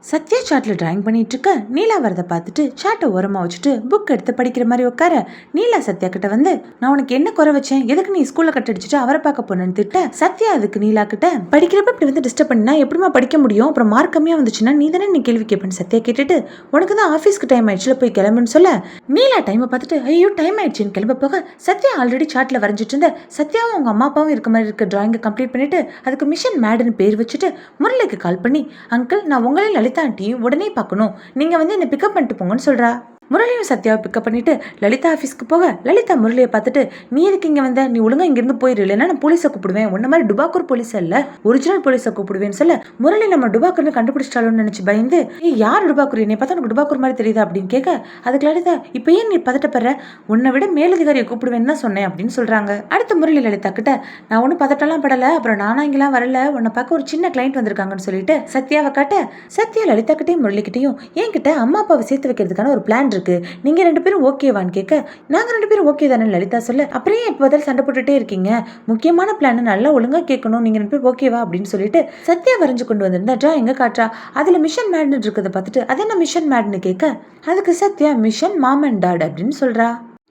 Sathya சாட்ல drawing பண்ணிட்டு இருக்க நீலா வரதை பார்த்துட்டு சாட்டை ஓரமா வச்சுட்டு புக் எடுத்து படிக்கிற மாதிரி உட்கார நீலா சத்யா கிட்ட வந்து, நான் உனக்கு என்ன குறை வச்சேன், எதுக்கு நீ ஸ்கூல்ல கட் அடிச்சுட்டு அவரை பார்க்க போனேன்னு திட்ட சத்யா அதுக்கு நீலா கிட்ட, படிக்கிறப்ப இப்படி வந்து டிஸ்டர்ப் பண்ணினா எப்படிமா படிக்க முடியும், அப்புறம் மார்க் கம்மியா வந்துச்சுன்னா நீ தானே நீ கேள்வி கேட்பேன்னு சத்யா கேட்டுட்டு, உனக்கு தான் ஆஃபீஸ்க்கு டைம் ஆயிடுச்சுல போய் கிளம்புன்னு சொல்ல நீலா டைமை பார்த்துட்டு ஐயோ டைம் ஆயிடுச்சுன்னு கிளம்ப போக சத்யா ஆல்ரெடி சாட்ல வரைஞ்சிட்டு இருந்த சத்யாவும் அவங்க அம்மா அப்பாவும் இருக்க மாதிரி இருக்க டிராயிங்கை கம்ப்ளீட் பண்ணிட்டு அதுக்கு மிஷன் மேடுன்னு பேர் வச்சுட்டு முரளிக்கு கால் பண்ணி, அங்கிள் நான் உங்களே லலிதா ஆண்டியும் உடனே பார்க்கணும், நீங்க வந்து என்ன பிக்கப் பண்ணிட்டு போங்கன்னு சொல்றா. முரளியும் சத்யாவை பிக்கப் பண்ணிட்டு லலிதா ஆஃபீஸ்க்கு போக லலிதா முரளியை பார்த்துட்டு, நீ எதுக்கு இங்கே வந்த, நீ ஒழுங்கா இங்கிருந்து போயிரு, இல்லைன்னா நான் போலீஸை கூப்பிடுவேன், உன்ன மாதிரி டுபாக்கூர் போலீஸ் இல்ல ஒரிஜினல் போலீஸை கூப்பிடுவேன்னு சொல்ல முரளி நம்ம டுபாக்கூர்னு கண்டுபிடிச்சிட்டாலும் நினைச்சு பயந்து, யார் டுபாக்கூர், என்னை பார்த்தா உனக்கு டுபாக்கூர் மாதிரி தெரியுதா அப்படின்னு கேட்க அதுக்கு லலிதா, இப்போ ஏன் நீ பதட்டப்படுற, உன்னை விட மேலதிகாரியை கூப்பிடுவேன்னு தான் சொன்னேன் அப்படின்னு சொல்றாங்க. அடுத்து முரளி லலிதா கிட்ட, நான் ஒன்றும் பதட்டம்லாம் படலை, அப்புறம் நானா இங்கெல்லாம் வரல, உன்னை பார்க்க ஒரு சின்ன கிளைண்ட் வந்திருக்காங்கன்னு சொல்லிட்டு சத்யாவை காட்ட சத்யா லலிதா கிட்டையும் முரளிக்கிட்டையும் என்கிட்ட அம்மா அப்பாவை சேர்த்து வைக்கிறதுக்கான ஒரு பிளான் இருக்கு, நீங்க ரெண்டு பேரும் ஓகேவான்னு கேட்க நாங்க ரெண்டு பேரும் ஓகே தானே லலிதா சொல்ல, அப்புறம் எப்போ பதில் சண்டை போட்டுட்டே இருக்கீங்க, முக்கியமான பிளான் நல்லா ஒழுங்கா கேட்கணும், நீங்க ரெண்டு பேரும் ஓகேவா அப்படின்னு சொல்லிட்டு சத்யா வரைஞ்சு கொண்டு வந்திருந்தா ட்ரா எங்க காட்டுறா, அதுல மிஷன் மேட்னு இருக்கிறத பார்த்துட்டு அது என்ன மிஷன் மேட்னு கேட்க அதுக்கு Sathya mission mom and dad அப்படின்னு சொல்றா.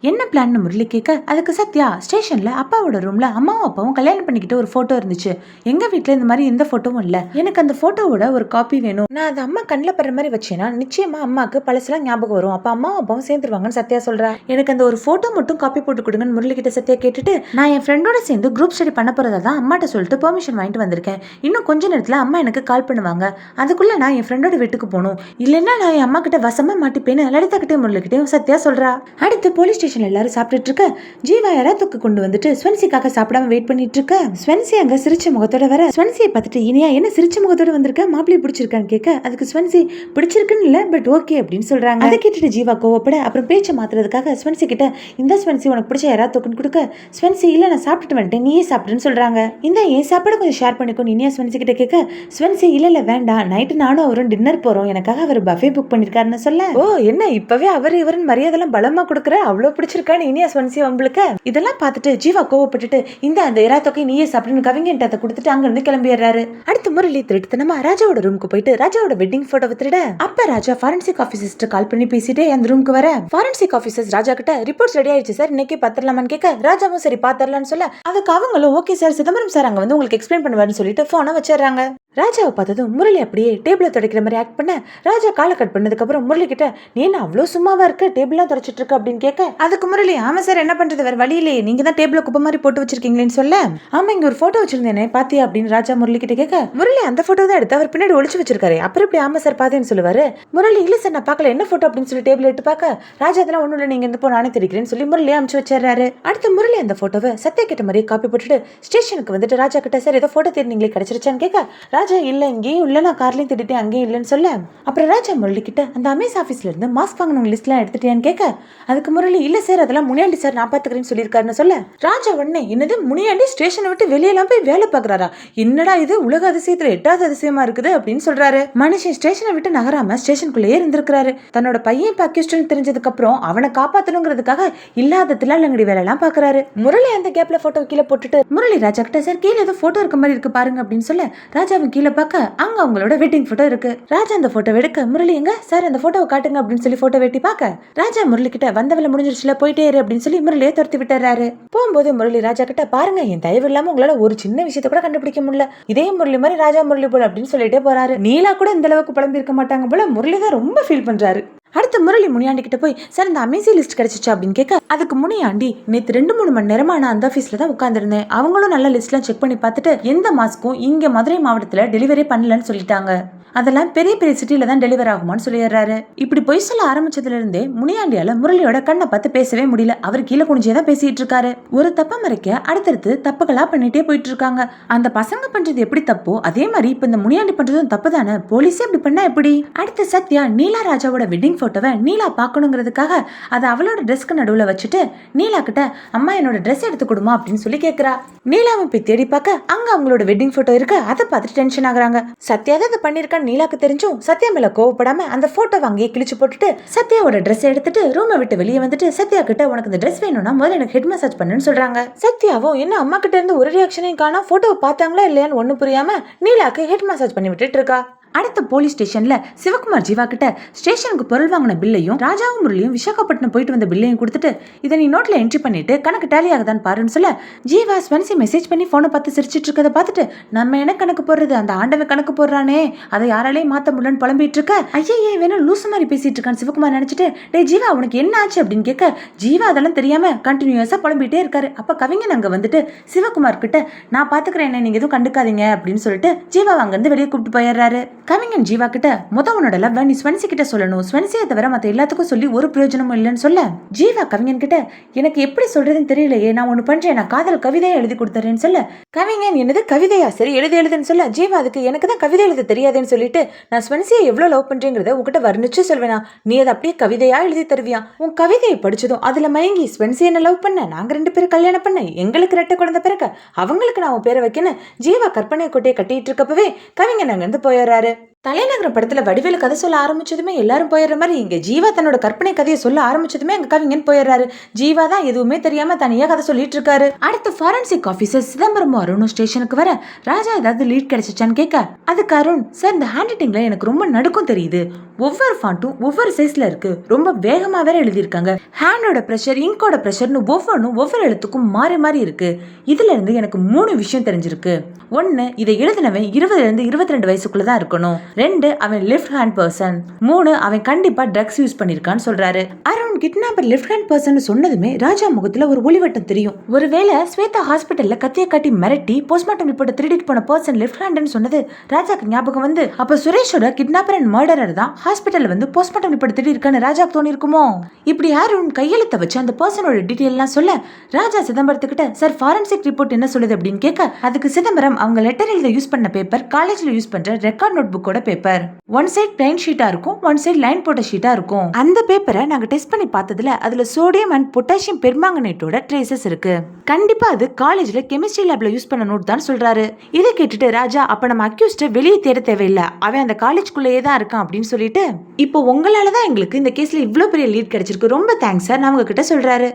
என்ன பிளான்னு முரளி கேட்க அதுக்கு சத்யா, ஸ்டேஷன்ல அப்பாவோட ரூம்ல அம்மாவும் அப்பாவும் கல்யாணம் பண்ணிக்கிட்டு ஒரு போட்டோ இருந்துச்சு, எங்க வீட்டுல இந்த மாதிரி எந்த போட்டோவும் இல்ல, எனக்கு அந்த போட்டோவோட ஒரு காப்பி வேணும், நான் அதை அம்மா கண்ணில் படுற மாதிரி வச்சேன்னா நிச்சயமா அம்மாக்கு பழசுலாம் ஞாபகம் வரும், அப்ப அம்மாவும் அப்பாவும் சேர்ந்துருவாங்கன்னு சத்யா சொல்றா. எனக்கு அந்த ஒரு போட்டோ மட்டும் காப்பி போட்டு கொடுங்கன்னு முரளி கிட்ட சத்யா கேட்டுட்டு, நான் என் ஃப்ரெண்டோட சேர்ந்து குரூப் ஸ்டடி பண்ண போறதா தான் அம்மாட்ட சொல்லிட்டு பெர்மிஷன் வாங்கிட்டு வந்திருக்கேன், இன்னும் கொஞ்ச நேரத்துல அம்மா எனக்கு கால் பண்ணுவாங்க, அதுக்குள்ள நான் என் ஃப்ரெண்டோட வீட்டுக்கு போகணும், இல்லைன்னா நான் என் அம்மா கிட்ட வசமா மாட்டிப்பேன்னு லலிதா கிட்டே முரளி கிட்டேயும் சத்யா சொல்றா. அடுத்து போலீஸ் ஸ்டேஷன்ல எல்லாரும் சாப்பிட்டுட்டு இருக்க ஜீவா யாராத்துக்கு கொண்டு வந்துட்டு ஸ்வென்சிக்காக சாப்பிடாம வெயிட் பண்ணிட்டு இருக்க ஸ்வென்சி அங்க சிரிச்ச முகத்தோட வர ஸ்வென்சியை பார்த்துட்டு, இனியா என்ன சிரிச்ச முகத்தோட வந்திருக்க, மாப்பிள்ளை பிடிச்சிருக்கான்னு கேட்க அதுக்கு ஸ்வென்சி, பிடிச்சிருக்குன்னு இல்ல பட் ஓகே அப்படின்னு சொல்றாங்க. அதை கேட்டுட்டு ஜீவா கோவப்பட அப்புறம் பேச்சை மாத்துறதுக்காக ஸ்வென்சி கிட்ட, இந்த ஸ்வென்சி உனக்கு பிடிச்ச யாராத்துக்குன்னு கொடுக்க ஸ்வென்சி, இல்ல நான் சாப்பிட்டுட்டு வந்துட்டேன் நீயே சாப்பிடுன்னு சொல்றாங்க. இந்த என் சாப்பாடு கொஞ்சம் ஷேர் பண்ணிக்கோ இனியா ஸ்வென்சி கிட்ட கேட்க ஸ்வென்சி, இல்ல வேண்டாம், நைட்டு நானும் அவரும் டின்னர் போறோம், எனக்காக அவர் பஃபே புக் பண்ணிருக்காருன்னு சொல்ல, ஓ என்ன இப்பவே அவர் இவரின் மரியாதைலாம் பலமா கொடுக்குற, அவ்வளவு பிடிச்சிருக்கான்னு இனியா ஸ்வென்சி உங்களுக்கு. இதெல்லாம் பார்த்துட்டு ஜீவா கோவப்பட்டுட்டு, இந்த அந்த எராத்தொகை நீயே சாப்பிடுன்னு கவிஞன்ட்ட கொடுத்துட்டு அங்க இருந்து கிளம்பிடுறாரு. அடுத்து முரளி திருட்டுத்தனமா ராஜாவோட ரூமுக்கு போயிட்டு ராஜாவோட வெட்டிங் போட்டோவை திருட அப்ப ராஜா ஃபாரன்சிக் ஆபீசர்ஸ்ட்ட கால் பண்ணி பேசிட்டே அந்த ரூமுக்கு வர ஃபாரன்சிக் ஆபீசர்ஸ் ராஜா கிட்ட ரிப்போர்ட்ஸ் ரெடி ஆயிடுச்சு சார், இன்னைக்கு பாத்திரலாமான்னு கேட்க ராஜாவும் சரி பாத்திரலாம்னு சொல்ல அதுக்கு அவங்களும் ஓகே சார், சிதம்பரம் சார் அங்க வந்து உங்களுக்கு எக்ஸ்பிளைன் பண்ணுவாருன்னு சொல்லிட்டு போனை வச்சிடறாங்க. ராஜாவை பார்த்ததும் முரளி அப்படியே டேபிள துடைக்கிற மாதிரி ஆக்ட் பண்ண ராஜா காலை கட் பண்ணதுக்கு அப்புறம் முரளி கிட்ட, நீ என்ன அவ்வளவு சும்மாவா இருக்க, டேபிள்லாம் துடைச்சிட்டு இருக்க அப்படின்னு கேட்க அதுக்கு முரளி, ஆமா சார் என்ன பண்றது வேற வழி இல்லையே, நீங்க தான் டேபிள குப்பை மாதிரி போட்டு வச்சிருக்கீங்களேன்னு சொல்ல, ஆமா இங்க ஒரு போட்டோ வச்சிருந்தேனே பாத்தியா அப்படின்னு ராஜா முரளி கிட்ட கேட்க முரளி அந்த போட்டோ தான் எடுத்து அவர் பின்னாடி ஒளிச்சு வச்சிருக்காரு, அப்புறம் இப்படி ஆமா சார் பாத்தேன்னு சொல்லுவாரு. முரளி, இல்ல சார் நான் பார்க்கல, என்ன போட்டோ அப்படின்னு சொல்லி டேபிள் எடுத்து பார்க்க ராஜா அதெல்லாம் ஒண்ணும் இல்லை, நீங்க இந்த போ நானே தெரிக்கிறேன்னு சொல்லி முரளி அனுப்பிச்சு வச்சிடறாரு. அடுத்து முரளி அந்த போட்டோவை சத்யா கிட்ட மாதிரி காப்பி போட்டுட்டு ஸ்டேஷனுக்கு வந்துட்டு ராஜா கிட்ட, சார் ஏதோ போட்டோ தேடினீங்களே கிடைச்சிருச்சான்னு கேட்க ராஜா, இல்ல இங்கேயும் இல்ல, நான் கார்லயும் திட்டேன் அங்கேயும் இல்லைன்னு சொல்ல அப்புறம் ராஜா முரளி கிட்ட, அந்த அமேஸ் ஆபீஸ்ல இருந்து மாஸ்க் வாங்கினவங்க லிஸ்ட் எல்லாம் எடுத்துட்டியான்னு கேட்க அதுக்கு முரளி, இல்ல சார் அதெல்லாம் முனியாண்டி சார் நான் பாத்துக்கிறேன்னு சொல்லியிருக்காருன்னு சொல்ல ராஜா உடனே, என்னது முனியாண்டி ஸ்டேஷனை விட்டு வெளியெல்லாம் போய் வேலை பாக்குறாரா, என்னடா இது உலக அதிசயத்துல 8வது அதிசயமா இருக்குது அப்படின்னு சொல்றாரு. மனுஷன் ஸ்டேஷனை விட்டு நகராம ஸ்டேஷனுக்குள்ளேயே இருந்திருக்காரு, தன்னோட பையன் இப்ப அக்யூஸ்ட்னு தெரிஞ்சதுக்கு அப்புறம் அவனை காப்பாத்தணுங்கிறதுக்காக இல்லாத தில்லாலங்கடி வேலை எல்லாம் பாக்குறாரு. முரளி அந்த கேப்ல போட்டோ கீழே போட்டுட்டு முரளி ராஜா கிட்ட, சார் கீழே ஏதோ போட்டோ இருக்க மாதிரி இருக்கு பாருங்க அப்படின்னு சொல்ல ராஜாவும் கீழே பார்க்க அங்க அவங்களோட வெட்டிங் போட்டோ இருக்கு. ராஜா அந்த போட்டோ எடுக்க முரளி, எங்க சார் அந்த போட்டோவை காட்டுங்க அப்படின்னு சொல்லி போட்டோ வெட்டி பார்க்க ராஜா முரளி கிட்ட, வந்த வேலை முடிஞ்சிருச்சுல போயிட்டே இரு அப்படின்னு சொல்லி முரளியை துரத்தி விட்டுறாரு. போகும்போது முரளி ராஜா கிட்ட, பாருங்க என் தயவு இல்லாம உங்களால ஒரு சின்ன விஷயத்தை கூட கண்டுபிடிக்க முடியல, இதே முரளி மாதிரி ராஜா முரளி போல அப்படின்னு சொல்லிட்டே போறாரு. நீலா கூட இந்த அளவுக்கு புலம்பி இருக்க மாட்டாங்க போல, முரளி தான் ரொம்ப ஃபீல் பண்றாரு. அடுத்து முரளி முனியாண்டி கிட்ட போய், சார் இந்த அமேசி லிஸ்ட் கிடைச்சிச்சு அப்படின்னு கேட்க அதுக்கு முனியாண்டி, நேற்று 2-3 மணி நேரமா நான் அந்த ஆஃபீஸ்ல தான் உட்காந்துருந்தேன், அவங்களும் நல்ல லிஸ்ட்லாம் செக் பண்ணி பார்த்துட்டு எந்த மாஸ்க்கும் இங்க மதுரை மாவட்டத்துல டெலிவரி பண்ணலன்னு சொல்லிட்டாங்க, அதெல்லாம் பெரிய பெரிய சிட்டில தான் டெலிவர் ஆகுமான்னு சொல்லிடுறாரு. இப்படி பொய் சொல்ல ஆரம்பிச்சதுல இருந்தே முனியாண்டியால முரளியோட கண்ணை பார்த்து பேசவே முடியல, அவர் கீழே குனிஞ்சே தான் பேசிட்டு இருக்காரு. ஒரு தப்ப மறைக்க அடுத்தடுத்து தப்புகளா பண்ணிட்டே போயிட்டு இருக்காங்க. அந்த பசங்க பண்றது எப்படி தப்போ அதே மாதிரி இப்ப இந்த முனியாண்டி பண்றதும் தப்பு தானே, போலீஸே இப்படி பண்ணா எப்படி. அடுத்து சத்யா நீலா ராஜாவோட வெட்டிங் போட்டோவை நீலா பாக்கணுங்கிறதுக்காக அதை அவளோட ட்ரெஸ்க்கு நடுவுல வச்சுட்டு நீலா கிட்ட, அம்மா என்னோட ட்ரெஸ் எடுத்து கொடுமா அப்படின்னு சொல்லி கேக்குறா. நீலாவை போய் தேடி பார்க்க அங்க அவங்களோட வெட்டிங் போட்டோ இருக்கு, அதை பார்த்துட்டு டென்ஷன் ஆகுறாங்க. சத்யா தான் அதை பண்ணிருக்கான்னு நீலாக்கு தெரிஞ்சும் சத்யா மேல கோவப்படாம அந்த போட்டோ வாங்கி கிழிச்சு போட்டுட்டு சத்யாவோட ட்ரெஸ் எடுத்துட்டு ரூமை விட்டு வெளியே வந்துட்டு சத்யா கிட்ட, உனக்கு இந்த ட்ரெஸ் வேணும்னா முதல்ல எனக்கு ஹெட் மசாஜ் பண்ணுன்னு சொல்றாங்க. சத்யாவும் என்ன அம்மா கிட்ட இருந்து ஒரு ரியாக்ஷனையும் காணோம், போட்டோவை பார்த்தாங்களா இல்லையான்னு ஒண்ணு புரியாம நீலாக்கு ஹெட் மசாஜ் பண்ணி விட்டுட்டு இருக்கா. அடுத்த போலீஸ் ஸ்டேஷன்ல சிவகுமார் ஜீவா கிட்ட ஸ்டேஷனுக்கு பொருள் வாங்கின பில்லையும் ராஜாவும் முரளியும் விசாகப்பட்டினம் போயிட்டு வந்த பில்லையும் கொடுத்துட்டு இதை நீ நோட்ல என்ட்ரி பண்ணிட்டு கணக்கு டேலி ஆகுதான்னு பாருன்னு சொல்ல ஜீவா ஸ்வன்சி மெசேஜ் பண்ணி போனை பார்த்து சிரிச்சிட்டு இருக்கதை பார்த்துட்டு நம்ம என்ன கணக்கு போடுறது, அந்த ஆண்டவன் கணக்கு போடுறானே, அதை யாராலையும் மாத்த முடியலன்னு புலம்பிட்டு இருக்க. ஐயே வேணும் லூசு மாதிரி பேசிட்டு இருக்கான்னு சிவகுமார் நினைச்சிட்டு டே ஜீவா உனக்கு என்ன ஆச்சு அப்படின்னு கேட்க ஜீவா அதெல்லாம் தெரியாம கண்டினியூஸா புலம்பிட்டே இருக்காரு. அப்ப கவிஞன் அங்க வந்துட்டு சிவகுமார் கிட்ட நான் பாத்துக்கிறேன், என்ன நீங்க எதுவும் கண்டுக்காதீங்க அப்படின்னு சொல்லிட்டு ஜீவா அங்க இருந்து வெளியே கூப்பிட்டு போயிடுறாரு. கவிஞன் ஜீவா கிட்ட உன்னோட லவ் நீ ஸ்வன்சி கிட்ட சொல்லணும், ஸ்வன்சியை தவிர மத்த எல்லாத்துக்கும் சொல்லி ஒரு பிரயோஜனமும் இல்லைன்னு சொல்ல ஜீவா கவிஞன் கிட்ட எனக்கு எப்படி சொல்றதுன்னு தெரியலையே, நான் ஒண்ணு பண்றேன், நான் காதல் கவிதையை எழுதி கொடுத்துறேன்னு சொல்ல கவிஞன் என்னது கவிதையா, சரி எழுதுன்னு சொல்ல ஜீவா அதுக்கு எனக்கு தான் கவிதை எழுத தெரியாதுன்னு சொல்லிட்டு நான் ஸ்வன்சியை எவ்வளவு லவ் பண்றேங்கிறத உங்ககிட்ட வர்ணிச்சு சொல்வேனா, நீ அதை அப்படியே கவிதையா எழுதி தருவியா, உன் கவிதையை படிச்சதும் அதுல மயங்கி ஸ்வன்சி என்ன லவ் பண்ண, நாங்க 2 பேரும் கல்யாணம் பண்ண, எங்களுக்கு 2 குழந்தை பிறக்க, அவங்களுக்கு நான் உன் பேரை வைக்கணும் ஜீவா கற்பனை கொட்டையை கட்டிட்டு இருக்கப்பவே கவிஞன் அங்க இருந்து போயிடுறாரு. தலைநகரம் படத்துல வடிவேலு கதை சொல்ல ஆரம்பிச்சதுமே எல்லாரும் போயிடுற மாதிரி இங்க ஜீவா தன்னோட கற்பனை கதையை சொல்ல ஆரம்பிச்சதுமே அங்க கவிஞன் போயிடுறாரு. ஜீவா தான் எதுவுமே தெரியாம தனியா கதை சொல்லிட்டு இருக்காரு. அடுத்து ஃபாரன்சிக் ஆபீசர் சிதம்பரமும் அருணும் ஸ்டேஷனுக்கு வர ராஜா ஏதாவது லீட் கிடைச்சிச்சான்னு கேட்க அதுக்கு அருண் சார் இந்த ஹேண்ட் ரைட்டிங்ல எனக்கு ரொம்ப நடுக்கம் தெரியுது, ஒவ்வொரு ஃபாண்ட்டும் ஒவ்வொரு சைஸ்ல இருக்கு, ரொம்ப வேகமா வேற எழுதியிருக்காங்க, ஹேண்டோட பிரஷர் இங்கோட பிரஷர்னு ஒவ்வொன்றும் ஒவ்வொரு எழுத்துக்கும் மாறி மாறி இருக்கு, இதுல இருந்து எனக்கு 3 விஷயம் தெரிஞ்சிருக்கு. 1 இதை எழுதினவன் 20 இருந்து 22 வயசுக்குள்ளதான் இருக்கணும், 2 அவன் லெஃப்ட் ஹேண்ட் பர்சன், 3 அவன் கண்டிப்பா ட்ரக்ஸ் யூஸ் பண்ணிருக்கான்னு சொல்றாரு. Arun kidnapper left hand person சொன்னதுமே ராஜா முகத்துல ஒரு ஒளிவட்டம் தெரியும். ஒருவேளை ஸ்வேதா ஹாஸ்பிட்டல்ல கத்திய காட்டி மிரட்டி போஸ்ட்மார்ட்டம் ரிப்போர்ட் திருடிட்டு போன பர்சன் லெஃப்ட் ஹேண்ட்னு சொன்னது ராஜாக்கு ஞாபகம் வந்து அப்ப சுரேஷோட கிட்னாப்பர் அண்ட் மர்டரர் தான் ஹாஸ்பிட்டல்ல வந்து போஸ்ட்மார்ட்டம் ரிப்போர்ட் திருடி இருக்கான்னு ராஜாக்கு தோணி இருக்குமோ. இப்படி அருண் கையெழுத்த வச்சு அந்த பர்சனோட டீடைல் எல்லாம் சொல்ல ராஜா சிதம்பரத்துக்கிட்ட சார் ஃபாரன்சிக் ரிப்போர்ட் என்ன சொல்லுது அப்படின்னு கேட்க அதுக்கு சிதம்பரம் அவங்க லெட்டர் எழுத யூஸ் பண்ண பேப்பர் காலேஜ்ல யூஸ் பண்ற ரெக்கார்ட் நோட் புக்கோட பேப்பர், 1 சைட் பிளைன் ஷீட்டா இருக்கும், 1 சைட் லைன் போட்ட ஷீட்டா இருக்கும். அந்த பேப்பரை நாங்க டெஸ்ட் பண்ணி பார்த்ததுல அதுல சோடியம் அண்ட் பொட்டாசியம் பெர்மாங்கனேட்டோட ட்ரேசஸ் இருக்கு, கண்டிப்பா அது காலேஜ்ல கெமிஸ்ட்ரி லேப்ல யூஸ் பண்ண நோட் தான் சொல்றாரு. இதை கேட்டுட்டு ராஜா அப்ப நம்ம அக்யூஸ்ட் வெளியே தேட தேவையில்லை, அவன் அந்த காலேஜ்குள்ளேயே தான் இருக்கான் அப்படின்னு சொல்லிட்டு இப்போ உங்களாலதான் எங்களுக்கு இந்த கேஸ்ல இவ்வளவு பெரிய லீட் கிடைச்சிருக்கு, ரொம்ப தேங்க்ஸ் சார் நான் உங்ககிட்ட சொல்றாரு.